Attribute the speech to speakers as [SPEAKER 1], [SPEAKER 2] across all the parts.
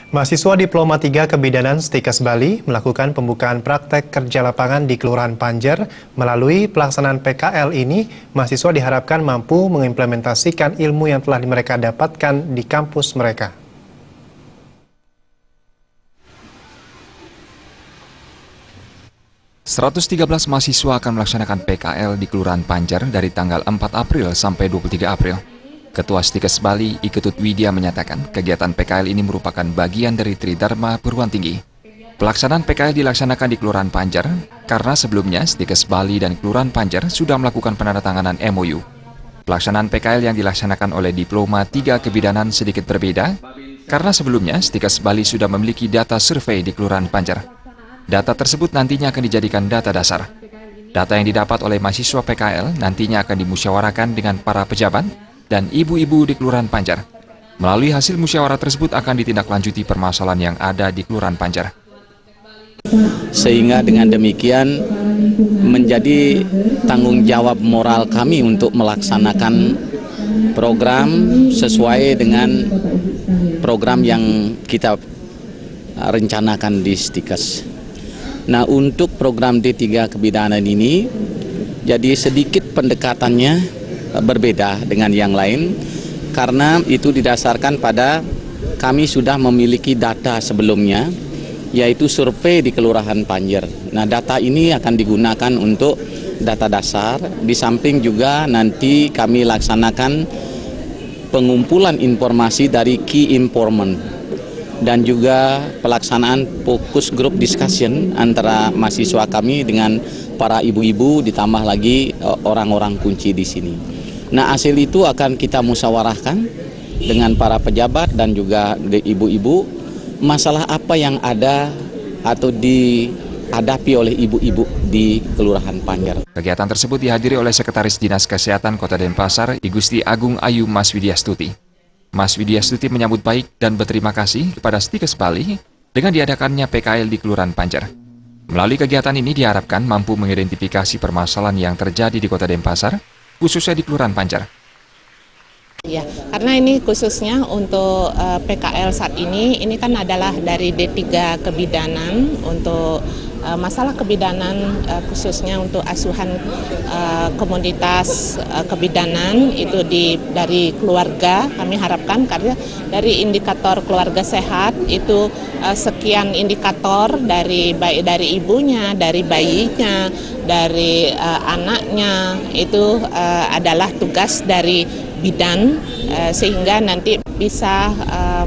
[SPEAKER 1] Mahasiswa Diploma 3 Kebidanan Stikes Bali melakukan pembukaan praktek kerja lapangan di Kelurahan Panjer. Melalui pelaksanaan PKL ini, mahasiswa diharapkan mampu mengimplementasikan ilmu yang telah mereka dapatkan di kampus mereka.
[SPEAKER 2] ...113 mahasiswa akan melaksanakan PKL di Kelurahan Panjer dari tanggal 4 April sampai 23 April. Ketua Stikes Bali, Iketut Widya menyatakan kegiatan PKL ini merupakan bagian dari Tridharma Perguruan Tinggi. Pelaksanaan PKL dilaksanakan di Kelurahan Panjer karena sebelumnya Stikes Bali dan Kelurahan Panjer sudah melakukan penandatanganan MOU. Pelaksanaan PKL yang dilaksanakan oleh Diploma 3 Kebidanan sedikit berbeda karena sebelumnya Stikes Bali sudah memiliki data survei di Kelurahan Panjer. Data tersebut nantinya akan dijadikan data dasar. Data yang didapat oleh mahasiswa PKL nantinya akan dimusyawarahkan dengan para pejabat dan ibu-ibu di Kelurahan Panjer. Melalui hasil musyawarah tersebut akan ditindaklanjuti permasalahan yang ada di Kelurahan Panjer.
[SPEAKER 3] Sehingga dengan demikian menjadi tanggung jawab moral kami untuk melaksanakan program sesuai dengan program yang kita rencanakan di Stikes. Nah, untuk program D3 Kebidanan ini jadi sedikit pendekatannya berbeda dengan yang lain karena itu didasarkan pada kami sudah memiliki data sebelumnya yaitu survei di Kelurahan Panjer. Nah, data ini akan digunakan untuk data dasar, di samping juga nanti kami laksanakan pengumpulan informasi dari key informant dan juga pelaksanaan fokus group discussion antara mahasiswa kami dengan para ibu-ibu ditambah lagi orang-orang kunci di sini. Nah, hasil itu akan kita musyawarahkan dengan para pejabat dan juga ibu-ibu masalah apa yang ada atau dihadapi oleh ibu-ibu di Kelurahan Panjer.
[SPEAKER 2] Kegiatan tersebut dihadiri oleh Sekretaris Dinas Kesehatan Kota Denpasar, I Gusti Agung Ayu Mas Widyastuti. Mas Widyastuti menyambut baik dan berterima kasih kepada Stikes Bali dengan diadakannya PKL di Kelurahan Panjer. Melalui kegiatan ini diharapkan mampu mengidentifikasi permasalahan yang terjadi di Kota Denpasar, khususnya di Kelurahan Panjer.
[SPEAKER 4] Ya, karena ini khususnya untuk PKL saat ini kan adalah dari D3 Kebidanan untuk masalah kebidanan khususnya untuk asuhan komoditas kebidanan itu dari keluarga. Kami harapkan karena dari indikator keluarga sehat itu sekian indikator dari ibunya, dari bayinya, dari anaknya itu adalah tugas dari bidan sehingga nanti bisa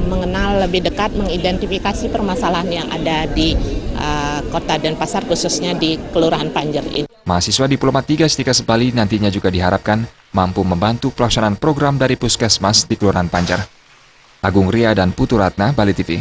[SPEAKER 4] mengenal lebih dekat, mengidentifikasi permasalahan yang ada di Kota Denpasar khususnya di Kelurahan Panjer ini.
[SPEAKER 2] Mahasiswa Diploma 3 Stikes Bali nantinya juga diharapkan mampu membantu pelaksanaan program dari Puskesmas di Kelurahan Panjer. Agung Ria dan Putu Ratna, Bali TV.